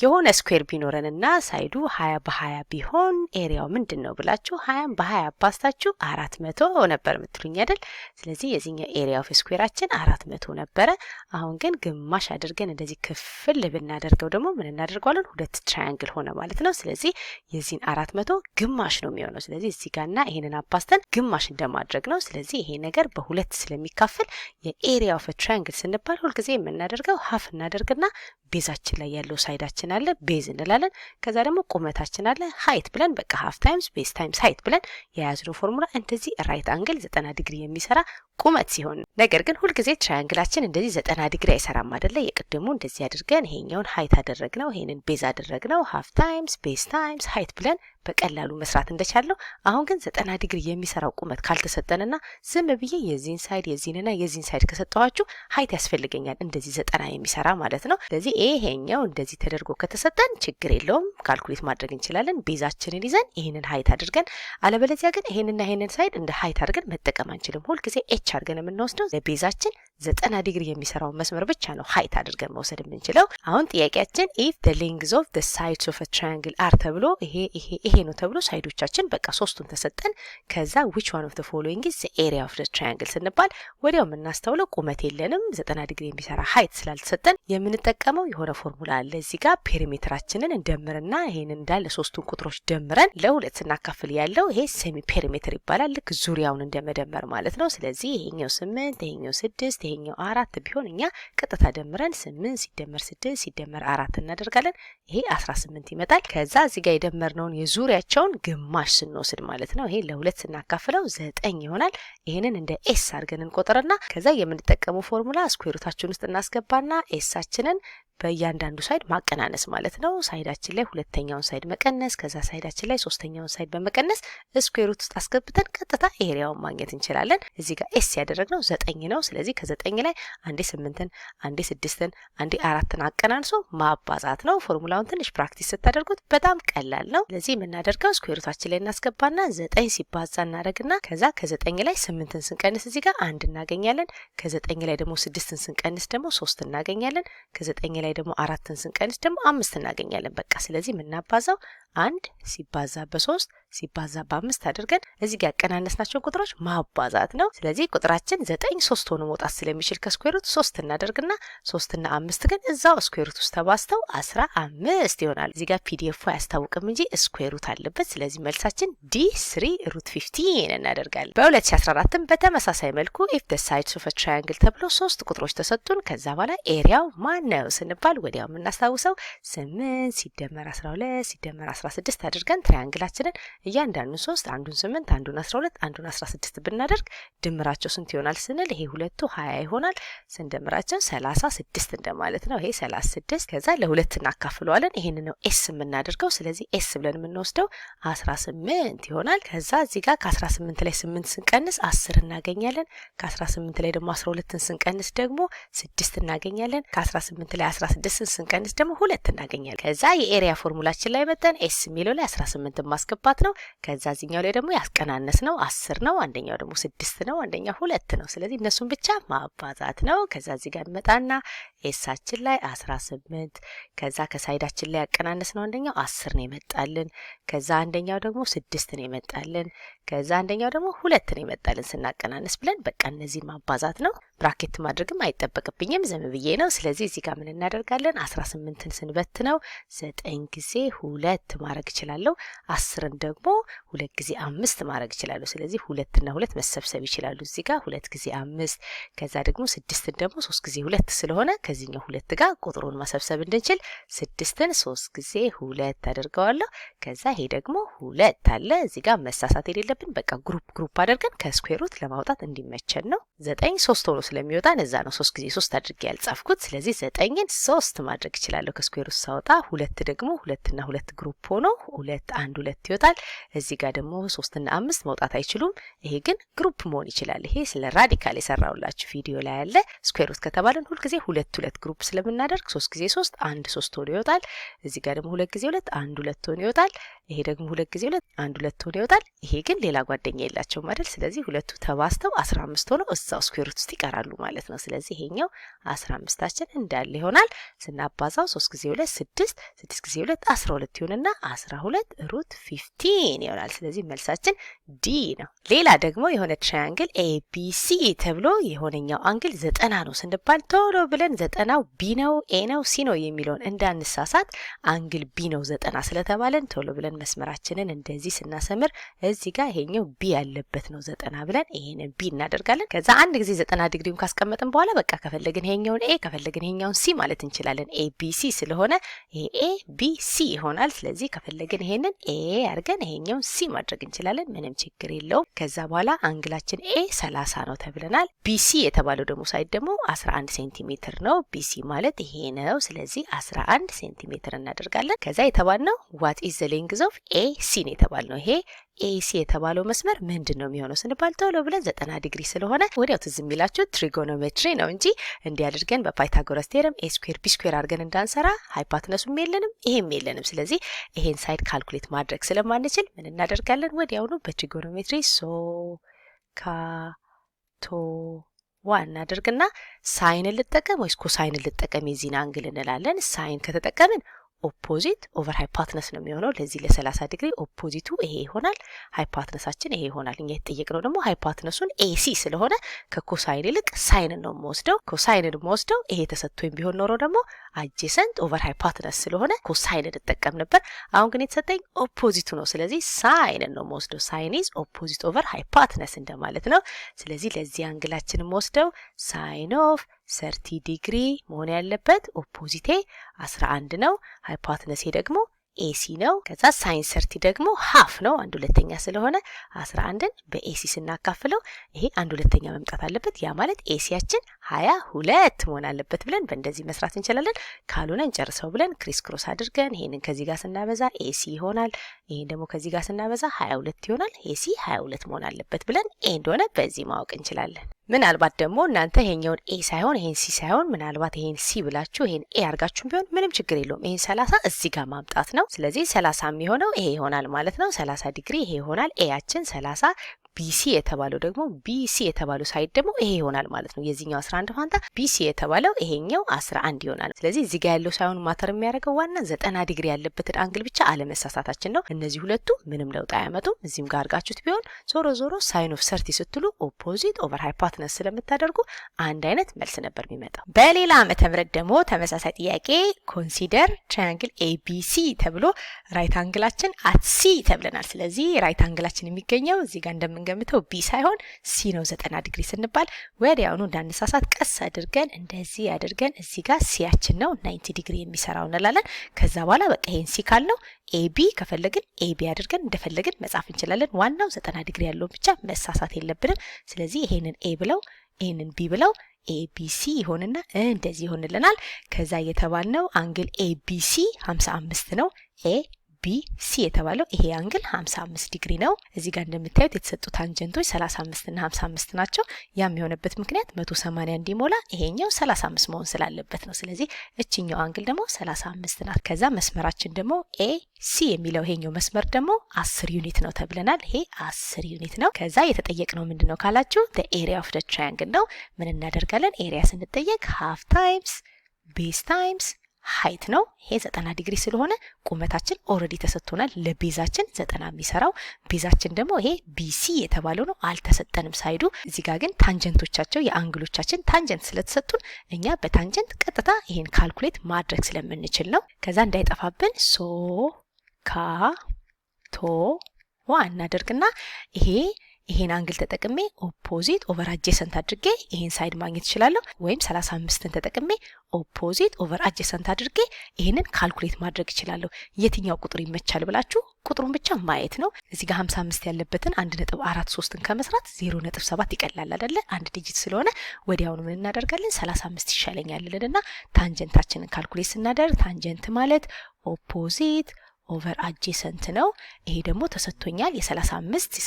የሆነ ስኩዌር ቢኖረንና ሳይዱ 20 በ20 ቢሆን ኤሪያው ምንድነው ብላችሁ 20 በ20 አባስታችሁ 400 ነበር የምትሉኝ አይደል? ስለዚህ የዚህኛው ኤሪያ ኦፍ ስኩዌራችን 400 ነበረ። አሁን ግን ግማሽ አድርገን እንደዚህ ክፍል ብናደርገው ደግሞ ምን እናደርገዋለን? ሁለት ትራያንግል ሆነ ማለት ነው። ስለዚህ የዚህን 400 ግማሽ ነው የሚሆነው። ስለዚህ እዚህ ጋርና ይሄንን አባስተን ግማሽ እንደማድረግ ነው። ስለዚህ ይሄ ነገር በሁለት ስለሚካፈል የኤሪያ ኦፍ ትራያንግል ስንባል ሁልጊዜ የምናደርገው ሀፍ እናደርግና ቤዛችን ላይ ያለው ሳይዳችን አለ ቤዝ እንላለን። ከዛ ደግሞ ቁመታችን አለ ሃይት ብለን በቃ ሀፍ ታይምስ ቤዝ ታይምስ ሃይት ብለን የያዝነው ፎርሙላ እንደዚህ ራይት አንግል 90 ዲግሪ የሚሰራ ቁመት ሲሆን፣ ነገር ግን ሁልጊዜ ትራያንግላችን እንደዚህ 90 ዲግሪ አይሰራም አይደለ? የቅድሙ እንደዚህ አድርገን ይሄኛውን ሃይት አደረግነው፣ ይሄንን ቤዝ አደረግነው፣ ሀፍ ታይምስ ቤዝ ታይምስ ሃይት ብለን በቀላሉ መስራት እንደቻለው። አሁን ግን 90 ዲግሪ የሚሰራው ቁመት ካልተሰጠንና ዝም ብዬ የዚህን ሳይድ የዚህንና የዚህን ሳይድ ከሰጠኋችሁ ሃይት ያስፈልገኛል እንደዚህ 90 የሚሰራ ማለት ነው። ስለዚህ ይሄኛው እንደዚህ ተደርጎ ከተሰጠን ችግር የለውም ካልኩሌት ማድረግ እንችላለን ቤዛችንን ይዘን ይሄንን ሃይት አድርገን። አለበለዚያ ግን ይሄንና ይሄንን ሳይድ እንደ ሃይት አድርገን መጠቀም አንችልም። ሁልጊዜ ኤች አድርገን የምንወስደው ለቤዛችን 90 ዲግሪ የሚሰራው መስመር ብቻ ነው ሃይት አድርገን መውሰድ የምንችለው። አሁን ጥያቄያችን if the length of the sides of a triangle are ተብሎ ይሄ ነው ተብሎ ሳይዶቻችን በቃ ሶስቱን ተሰጠን። ከዛ which one of the following is the area of the triangle ስንባል ወዲያው የምናስተውለው ቁመት የለንም 90 ዲግሪ የሚሰራ ሃይት ስላልተሰጠን የምንጠቀመው የሆነ ፎርሙላ አለ። እዚህ ጋር ፔሪሜትራችንን እንደምርና ይሄንን እንዳለ ሶስቱን ቁጥሮች ደምረን ለሁለት ስናካፍል ያለው ይሄ ሴሚ ፔሪሜትር ይባላል። ልክ ዙሪያውን እንደመደመር ማለት ነው። ስለዚህ ይሄኛው 8 ይሄኛው 6 ይሄኛው 4 ቢሆን እኛ ቀጥታ ደምረን 8 ሲደመር 6 ሲደመር 4 እናደርጋለን። ይሄ 18 ይመጣል። ከዛ እዚህ ጋር የደመርነውን የዙሪያቸውን ግማሽ ስንወስድ ማለት ነው ይሄ ለሁለት ስናካፍለው 9 ይሆናል። ይሄንን እንደ ኤስ አድርገን እንቆጥርና ከዛ የምንጠቀመው ፎርሙላ ስኩዌር ሩታችን ውስጥ እናስገባና ኤሳችንን በእያንዳንዱ ሳይድ ማቀናነስ ማለት ነው። ሳይዳችን ላይ ሁለተኛውን ሳይድ መቀነስ፣ ከዛ ሳይዳችን ላይ ሶስተኛውን ሳይድ በመቀነስ ስኩዌር ሩት ውስጥ አስገብተን ቀጥታ ኤሪያውን ማግኘት እንችላለን። እዚህ ጋር ኤስ ያደረግነው 9 ነው። ስለዚህ ከ9 ላይ አንዴ 8ን አንዴ 6ን አንዴ 4ን አቀናንሶ ማባዛት ነው። ፎርሙላውን ትንሽ ፕራክቲስ ስታደርጉት በጣም ቀላል ነው። ስለዚህ የምናደርገው ስኩዌር ሩታችን ላይ እናስገባና 9 ሲባዛ እናደርግና ከዛ ከ9 ላይ 8ን ስንቀንስ እዚህ ጋር 1 እናገኛለን። ከ9 ላይ ደግሞ 6ን ስንቀንስ ደግሞ 3 እናገኛለን። ከ9 ላይ ደግሞ 4ን ስንቀንስ ደግሞ 5 እናገኛለን። በቃ ስለዚህ የምናባዛው 1 ሲባዛ በ3 ሲባዛ በ5 አድርገን እዚህ ጋር ያቀናነስናቸውን ቁጥሮች ማባዛት ነው። ስለዚህ ቁጥራችን 9 3 ሆኖ መውጣት ስለሚችል ከስኩዌር ሩት 3 እናደርግና 3 እና 5 ግን እዛው ስኩዌር ሩት ውስጥ ተባዝተው 15 ይሆናል። እዚህ ጋር ፒዲኤፍ አያስታውቅም እንጂ ስኩዌር ሩት አለበት። ስለዚህ መልሳችን D3 ሩት 15 እናደርጋለን። በ2014ም በተመሳሳይ መልኩ if the sides of a triangle ተብሎ 3 ቁጥሮች ተሰጡን። ከዛ በኋላ ኤሪያው ማን ነው ስንባል ወዲያው የምናስታውሰው 8 ሲደመር 12 ሲደመር 16 አድርገን ትራያንግላችንን እያንዳንዱን 3 አንዱን 8 አንዱን 12 አንዱን 16 ብናደርግ ድምራቸው ስንት ይሆናል ስንል ይሄ ሁለቱ 20 ይሆናል። ስንደምራቸው 36 እንደማለት ነው። ይሄ 36 ከዛ ለሁለት እናካፍለዋለን። ይሄን ነው ኤስ የምናደርገው። ስለዚህ ኤስ ብለን የምንወስደው 18 ይሆናል። ከዛ እዚህ ጋር ከ18 ላይ 8 ስንቀንስ 10 እናገኛለን። ከ18 ላይ ደግሞ 12ን ስንቀንስ ደግሞ 6 እናገኛለን። ከ18 ላይ 16ን ስንቀንስ ደግሞ 2 እናገኛለን። ከዛ የኤሪያ ፎርሙላችን ላይ መጠን ኤስ የሚለው ላይ 18 ማስገባት ነው። ከዛ እዚህኛው ላይ ደግሞ ያስቀናነስ ነው 10 ነው። አንደኛው ደግሞ 6 ነው። አንደኛው 2 ነው። ስለዚህ እነሱን ብቻ ማባዛት ነው። ከዛ እዚህ ጋር እንመጣና ኤሳችን ላይ 18 ከዛ ከሳይዳችን ላይ ያቀናነስ ነው አንደኛው 10 ነው ይመጣልን። ከዛ አንደኛው ደግሞ 6 ነው ይመጣልን። ከዛ አንደኛው ደግሞ 2 ነው ይመጣልን ስናቀናነስ ብለን በቃ እነዚህ ማባዛት ነው። ብራኬት ማድረግም አይጠበቅብኝም ዝም ብዬ ነው። ስለዚህ እዚህ ጋር ምን እናደርጋለን 18ን ስንበት ነው 9 ጊዜ 2 ማድረግ እችላለሁ። 10ን ደግሞ 2 ጊዜ 5 ማድረግ እችላለሁ። ስለዚህ 2 እና 2 መሰብሰብ ይችላሉ እዚህ ጋር 2 ጊዜ 5 ከዛ ደግሞ 6ን ደግሞ 3 ጊዜ 2 ስለሆነ ከዚህኛው 2 ጋር ቁጥሩን መሰብሰብ እንድንችል 6ን 3 ጊዜ 2 አድርገዋለሁ። ከዛ ይሄ ደግሞ 2 አለ እዚህ ጋር መሳሳት የሌለብን በቃ ግሩፕ አድርገን ከስኩዌር ሩት ለማውጣት እንዲመቸን ነው። 9 3 ሆኖ ስለሚወጣ እዛ ነው 3 ጊዜ 3 አድርጌ ያልጻፍኩት። ስለዚህ 9ን 3 ማድረግ እችላለሁ ከስኩዌር ሩት ሳወጣ። 2 ደግሞ 2 እና 2 ግሩፕ ሆኖ 2 1 2 ይወጣል። እዚህ ጋር ደግሞ 3 እና 5 መውጣት አይችሉም። ይሄ ግን ግሩፕ መሆን ይችላል። ይሄ ስለ ራዲካል የሰራውላችሁ ቪዲዮ ላይ ያለ ስኩዌር ሩት ከተባለን ሁሉ ጊዜ 2 2 ግሩፕ ስለምናደርግ 3 ጊዜ 3 1 3 ሆኖ ይወጣል። እዚህ ጋር ደግሞ 2 ጊዜ 2 1 2 ሆኖ ይወጣል። ይሄ ደግሞ 2 ጊዜ 2 1 2 ሆኖ ይወጣል። ይሄ ግን ሌላ ጓደኛ የላቸውም አይደል? ስለዚህ ሁለቱ ተባስተው 15 ሆነው እዛው ስኩዌር ሩት ውስጥ ይቀራሉ ማለት ነው። ስለዚህ ይሄኛው 15ታችን እንዳለ ይሆናል። ስናባዛው 3 ጊዜ 2 6 6 ጊዜ 2 12 ይሆንና 12 ሩት 15 ይሆናል። ስለዚህ መልሳችን ዲ ነው። ሌላ ደግሞ የሆነ ትራያንግል ኤቢሲ ተብሎ የሆነኛው አንግል 90 ነው ስንባል ቶሎ ብለን 90ው ቢ ነው ኤ ነው ሲ ነው የሚለውን እንዳንሳሳት አንግል ቢ ነው 90 ስለተባለን ቶሎ ብለን መስመራችንን እንደዚህ ስናሰምር እዚህ ጋር ይሄኛው ቢ ያለበት ነው 90 ብለን ይሄንን ቢ እናደርጋለን። ከዛ አንድ ጊዜ 90 ዲግሪውን ካስቀመጥን በኋላ በቃ ከፈለግን ይሄኛውን ኤ ከፈለግን ይሄኛውን ሲ ማለት እንችላለን። ኤ ቢ ሲ ስለሆነ ይሄ ኤ ቢ ሲ ይሆናል። ስለዚህ ከፈለግን ይሄንን ኤ አድርገን ይሄኛውን ሲ ማድረግ እንችላለን። ምንም ችግር የለውም። ከዛ በኋላ አንግላችን ኤ 30 ነው ተብለናል። ቢሲ የተባለው ደግሞ ሳይድ ደግሞ 11 ሴንቲሜትር ነው። ቢሲ ማለት ይሄ ነው። ስለዚህ 11 ሴንቲሜትር እናደርጋለን። ከዛ የተባልነው ዋት ኢዝ ዘ ሌንግዝ ኦፍ ኤሲ ነው የተባልነው። ይሄ ኤሲ የተባለው መስመር ምንድነው የሚሆነው ስንባል ቶሎ ብለን 90 ዲግሪ ስለሆነ ወዲያው ትዝ የሚላችሁ ትሪጎኖሜትሪ ነው እንጂ እንዲህ አድርገን በፓይታጎረስ ቴረም ኤ ስኩዌር ቢ ስኩዌር አድርገን እንዳንሰራ ሃይፖቴነሱም የለንም ይሄም የለንም። ስለዚህ ይሄን ሳይድ ካልኩሌት ማድረግ ስለማንችል ምን እናደርጋለን? ወዲያውኑ በትሪጎኖሜትሪ ሶ ካ ቶ ዋን እናደርግና ሳይን ልጠቀም ወይስ ኮሳይን ልጠቀም የዚህን አንግል እንላለን። ሳይን ከተጠቀምን ኦፖዚት ኦቨር ሃይፖቴነስ ነው የሚሆነው። ለዚህ ለ30 ዲግሪ ኦፖዚቱ ይሄ ይሆናል፣ ሃይፖቴነሳችን ይሄ ይሆናል። እኛ የተጠየቅነው ደግሞ ሃይፖቴነሱን ኤሲ ስለሆነ ከኮሳይን ይልቅ ሳይንን ነው የምወስደው። ኮሳይንን የምወስደው ይሄ ተሰጥቶኝ ቢሆን ኖሮ ደግሞ አጀሰንት ኦቨር ሃይፖቴነስ ስለሆነ ኮሳይንን እጠቀም ነበር። አሁን ግን የተሰጠኝ ኦፖዚቱ ነው። ስለዚህ ሳይንን ነው የምወስደው። ሳይን ኢዝ ኦፖዚት ኦቨር ሃይፖቴነስ እንደማለት ነው። ስለዚህ ለዚህ አንግላችን የምወስደው ሳይን ኦፍ 30 ዲግሪ መሆን ያለበት ኦፖዚቴ 11 ነው። ሃይፖቴነሴ ደግሞ ኤሲ ነው። ከዛ ሳይን 30 ደግሞ ሃፍ ነው 1/2 ስለሆነ 11ን በኤሲ ስናካፍለው ይሄ 1/2 መምጣት አለበት። ያ ማለት ኤሲያችን 22 መሆን አለበት ብለን በእንደዚህ መስራት እንችላለን። ካልሆነ እንጨርሰው ብለን ክሪስ ክሮስ አድርገን ይሄንን ከዚህ ጋር ስናበዛ ኤሲ ይሆናል። ይሄን ደግሞ ከዚህ ጋር ስናበዛ 22 ይሆናል። ኤሲ 22 መሆን አለበት ብለን ኤ እንደሆነ በዚህ ማወቅ እንችላለን። ምናልባት ደግሞ እናንተ ይሄኛውን ኤ ሳይሆን ይሄን ሲ ሳይሆን ምናልባት ይሄን ሲ ብላችሁ ይሄን ኤ አርጋችሁ ቢሆን ምንም ችግር የለውም። ይሄን 30 እዚህ ጋር ማምጣት ነው። ስለዚህ 30 የሚሆነው ይሄ ይሆናል ማለት ነው። 30 ዲግሪ ይሄ ይሆናል። ኤያችን 30 ቢሲ የተባለው ደግሞ ቢሲ የተባለው ሳይድ ደግሞ ይሄ ይሆናል ማለት ነው። የዚህኛው 11 ፋንታ ቢሲ የተባለው ይሄኛው 11 ይሆናል። ስለዚህ እዚህ ጋር ያለው ሳይሆን ማተር የሚያደርገው ዋና 90 ዲግሪ ያለበትን አንግል ብቻ አለመሳሳታችን ነው። እነዚህ ሁለቱ ምንም ለውጥ አያመጡም። እዚህም ጋር አርጋችሁት ቢሆን ዞሮ ዞሮ ሳይን ኦፍ 30 ስትሉ ኦፖዚት ኦቨር ሃይፖቴነስ ስለምታደርጉ አንድ አይነት መልስ ነበር የሚመጣው። በሌላ ዓመተ ምህረት ደግሞ ተመሳሳይ ጥያቄ ኮንሲደር ትራያንግል ኤቢሲ ተብሎ ራይት አንግላችን አት ሲ ተብለናል። ስለዚህ ራይት አንግላችን የሚገኘው እዚህ ጋር እንደምንገምተው ቢ ሳይሆን ሲ ነው። 90 ዲግሪ ስንባል ወዲያውኑ እንዳንሳሳት ቀስ አድርገን እንደዚህ አድርገን እዚህ ጋር ሲያችን ነው 90 ዲግሪ የሚሰራው እንላለን። ከዛ በኋላ በቃ ይሄን ሲ ካልነው ኤቢ ከፈለግን ኤቢ አድርገን እንደፈለግን መጻፍ እንችላለን። ዋናው 90 ዲግሪ ያለው ብቻ መሳሳት የለብንም። ስለዚህ ይሄንን ኤ ብለው ይሄንን ቢ ብለው ኤቢሲ ይሆንና እንደዚህ ይሆንልናል። ከዛ የተባልነው አንግል ኤቢሲ 55 ነው። ኤቢሲ የተባለው ይሄ አንግል 55 ዲግሪ ነው። እዚህ ጋር እንደምታዩት የተሰጡ ታንጀንቶች 35 እና 55 ናቸው። ያም የሆነበት ምክንያት 180 እንዲሞላ ይሄኛው 35 መሆን ስላለበት ነው። ስለዚህ እችኛው አንግል ደግሞ 35 ናት። ከዛ መስመራችን ደግሞ ኤሲ የሚለው ይሄኛው መስመር ደግሞ 10 ዩኒት ነው ተብለናል። ይሄ 10 ዩኒት ነው። ከዛ የተጠየቅነው ምንድነው ካላችሁ the area of the triangle ነው። ምን እናደርጋለን? ኤሪያ ስንጠየቅ half times base times height ነው። ይሄ 90 ዲግሪ ስለሆነ ቁመታችን ኦሬዲ ተሰጥቶናል። ለቤዛችን 90 የሚሰራው ቤዛችን ደግሞ ይሄ ቢሲ የተባለው ነው። አልተሰጠንም ሳይዱ። እዚህ ጋር ግን ታንጀንቶቻቸው የአንግሎቻችን ታንጀንት ስለተሰጡን እኛ በታንጀንት ቀጥታ ይሄን ካልኩሌት ማድረግ ስለምንችል ነው። ከዛ እንዳይጠፋብን ሶ ካ ቶ ዋ እናደርግና ይሄን አንግል ተጠቅሜ ኦፖዚት ኦቨር አጀሰንት አድርጌ ይሄን ሳይድ ማግኘት እችላለሁ። ወይም 35ን ተጠቅሜ ኦፖዚት ኦቨር አጀሰንት አድርጌ ይሄንን ካልኩሌት ማድረግ እችላለሁ። የትኛው ቁጥር ይመቻል ብላችሁ ቁጥሩን ብቻ ማየት ነው። እዚህ ጋር 55 ያለበትን 1.43ን ከመስራት 0.7 ይቀላል አይደለ? አንድ ዲጂት ስለሆነ ወዲያውኑ ምን እናደርጋለን? 35 ይሻለኛል ልልና ታንጀንታችንን ካልኩሌት ስናደርግ ታንጀንት ማለት ኦፖዚት ኦቨር አጀሰንት ነው። ይሄ ደግሞ ተሰጥቶኛል የ35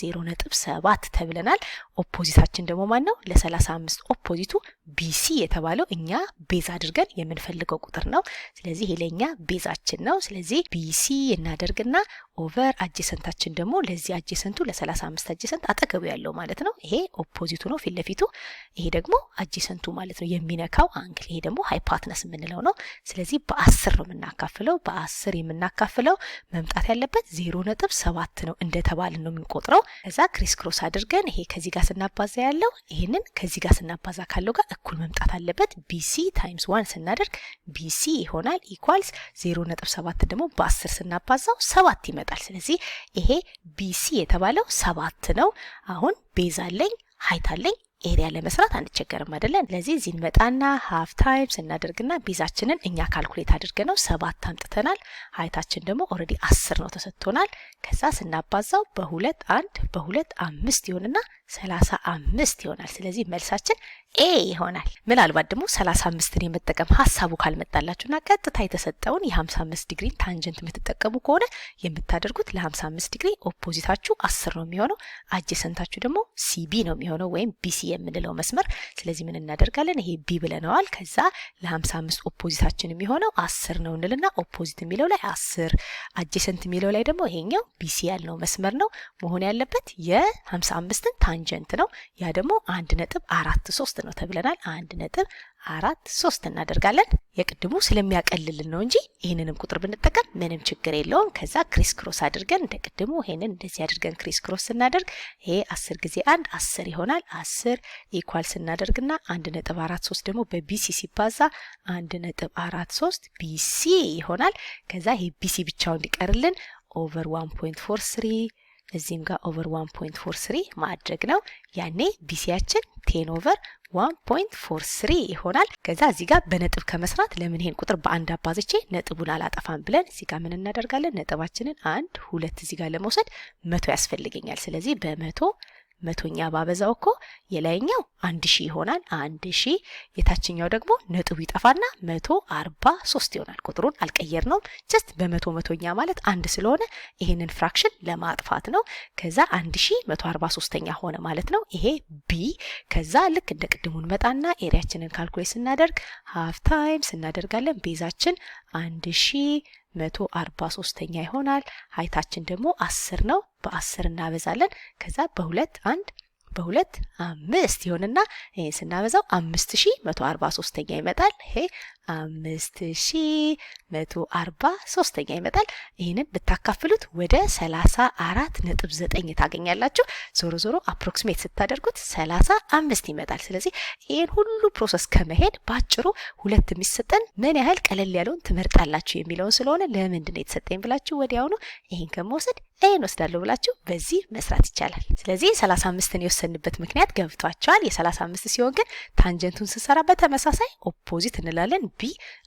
0.7 ተብለናል። ኦፖዚታችን ደግሞ ማን ነው? ለ35 ኦፖዚቱ ቢሲ የተባለው እኛ ቤዝ አድርገን የምንፈልገው ቁጥር ነው። ስለዚህ ይሄ ለኛ ቤዛችን ነው። ስለዚህ ቢሲ እናደርግና ኦቨር አጀሰንታችን ደግሞ ለዚህ አጀሰንቱ ለ35 አጀሰንት አጠገቡ ያለው ማለት ነው። ይሄ ኦፖዚቱ ነው ፊት ለፊቱ። ይሄ ደግሞ አጀሰንቱ ማለት ነው የሚነካው አንግል። ይሄ ደግሞ ሃይፓትነስ የምንለው ነው። ስለዚህ በ10 ነው የምናካፍለው። በ10 የምናካፍለው መምጣት ያለበት 0.7 ነው እንደተባልን ነው የምንቆጥረው። ከዛ ክሪስ ክሮስ አድርገን ይሄ ከዚህ ጋር ስናባዛ ያለው ይሄንን ከዚህ ጋር ስናባዛ ካለው ጋር እኩል መምጣት አለበት። ቢሲ ታይምስ 1 ስናደርግ ቢሲ ይሆናል ኢኳልስ 0.7 ደግሞ በ10 ስናባዛው 7 ይመጣል። ስለዚህ ይሄ ቢሲ የተባለው 7 ነው። አሁን ቤዝ አለኝ፣ ሃይት አለኝ፣ ኤሪያ ለመስራት አንቸገርም አይደለን? ስለዚህ እዚህ እንመጣና ሃፍ ታይምስ እናደርግና ቤዛችንን እኛ ካልኩሌት አድርገነው 7 አምጥተናል። ሃይታችን ደግሞ ኦሬዲ 10 ነው ተሰጥቶናል። ከዛ ስናባዛው በ2 1 በ2 5 ይሆንና 35 ይሆናል። ስለዚህ መልሳችን ኤ ይሆናል። ምናልባት ደግሞ 35ን የመጠቀም ሀሳቡ ካልመጣላችሁና ቀጥታ የተሰጠውን የ55 ዲግሪ ታንጀንት የምትጠቀሙ ከሆነ የምታደርጉት ለ55 ዲግሪ ኦፖዚታችሁ 10 ነው የሚሆነው፣ አጀሰንታችሁ ደግሞ ሲቢ ነው የሚሆነው ወይም ቢሲ የምንለው መስመር። ስለዚህ ምን እናደርጋለን? ይሄ ቢ ብለነዋል። ከዛ ለ55 ኦፖዚታችን የሚሆነው 10 ነው እንልና ኦፖዚት የሚለው ላይ 10 አጀሰንት የሚለው ላይ ደግሞ ይሄኛው ቢሲ ያልነው መስመር ነው መሆን ያለበት። የ55ን ታንጀንት ነው። ያ ደግሞ 1.43 ነው ተብለናል። 1.43 እናደርጋለን። የቅድሙ ስለሚያቀልልን ነው እንጂ ይሄንንም ቁጥር ብንጠቀም ምንም ችግር የለውም። ከዛ ክሪስ ክሮስ አድርገን እንደ ቅድሙ ይሄንን እንደዚህ አድርገን ክሪስ ክሮስ ስናደርግ ይሄ 10 ጊዜ 1 10 ይሆናል። 10 ኢኳል ስናደርግና 1.43 ደግሞ በቢሲ ሲባዛ 1.43 ቢሲ ይሆናል። ከዛ ይሄ ቢሲ ብቻው እንዲቀርልን ኦቨር 1.43 እዚህም ጋር ኦቨር 1.43 ማድረግ ነው። ያኔ ቢሲያችን 10 ኦቨር 1.43 ይሆናል። ከዛ እዚህ ጋር በነጥብ ከመስራት ለምን ይሄን ቁጥር በአንድ አባዝቼ ነጥቡን አላጠፋም ብለን እዚህ ጋር ምን እናደርጋለን? ነጥባችንን 1 2 እዚህ ጋር ለመውሰድ 100 ያስፈልገኛል። ስለዚህ መቶኛ ባበዛው እኮ የላይኛው 1000 ይሆናል። 1000 የታችኛው ደግሞ ነጥቡ ይጠፋና 143 ይሆናል። ቁጥሩን አልቀየርነውም። ጀስት በመቶኛ ማለት አንድ ስለሆነ ይሄንን ፍራክሽን ለማጥፋት ነው። ከዛ 1143ኛ ሆነ ማለት ነው። ይሄ ቢ። ከዛ ልክ እንደ ቅድሙን መጣና ኤሪያችንን ካልኩሌት ስናደርግ ሃፍ ታይምስ እናደርጋለን። ቤዛችን 1143ኛ ይሆናል። ሃይታችን ደግሞ 10 ነው። በ10 እናበዛለን። ከዛ በ2 1 በ2 5 ይሆንና ይሄን ስናበዛው 5143ኛ ይመጣል። ይሄ 5143ኛ ይመጣል። ይሄንን ብታካፍሉት ወደ 34.9 ታገኛላችሁ። ዞሮ ዞሮ አፕሮክሲሜት ስታደርጉት 35 ይመጣል። ስለዚህ ይሄን ሁሉ ፕሮሰስ ከመሄድ ባጭሩ ሁለት የሚሰጠን ምን ያህል ቀለል ያለውን ትመርጣላችሁ የሚለውን ስለሆነ ለምንድን ነው የተሰጠኝ ብላችሁ ወዲያውኑ ይሄን ከመውሰድ ይሄን ወስዳለሁ ብላችሁ በዚህ መስራት ይቻላል። ስለዚህ 35ን የወሰንበት ምክንያት ገብቷቸዋል። የ35 ሲሆን ግን ታንጀንቱን ስንሰራ በተመሳሳይ ኦፖዚት እንላለን። ቢ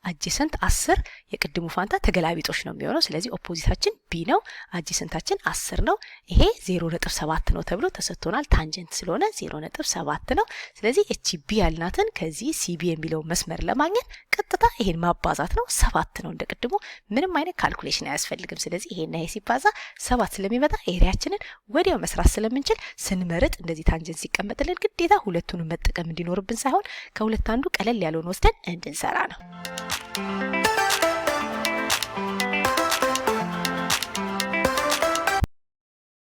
አጀሰንት 10 የቅድሙ ፋንታ ተገላቢጦች ነው የሚሆነው። ስለዚህ ኦፖዚታችን ቢ ነው፣ አጀሰንታችን 10 ነው። ይሄ 0.7 ነው ተብሎ ተሰጥቶናል። ታንጀንት ስለሆነ 0.7 ነው። ስለዚህ እቺ ቢ ያልናትን ከዚህ ሲቢ የሚለው መስመር ለማግኘት ቀጥታ ይሄን ማባዛት ነው። 7 ነው እንደቅድሙ፣ ምንም አይነት ካልኩሌሽን አያስፈልግም። ስለዚህ ይሄና ይሄ ሲባዛ 7 ስለሚመጣ ኤሪያችንን ወዲያው መስራት ስለምንችል ስንመርጥ እንደዚህ ታንጀንት ሲቀመጥልን ግዴታ ሁለቱንም መጠቀም እንዲኖርብን ሳይሆን ከሁለት አንዱ ቀለል ያለውን ወስደን እንድንሰራ ነው።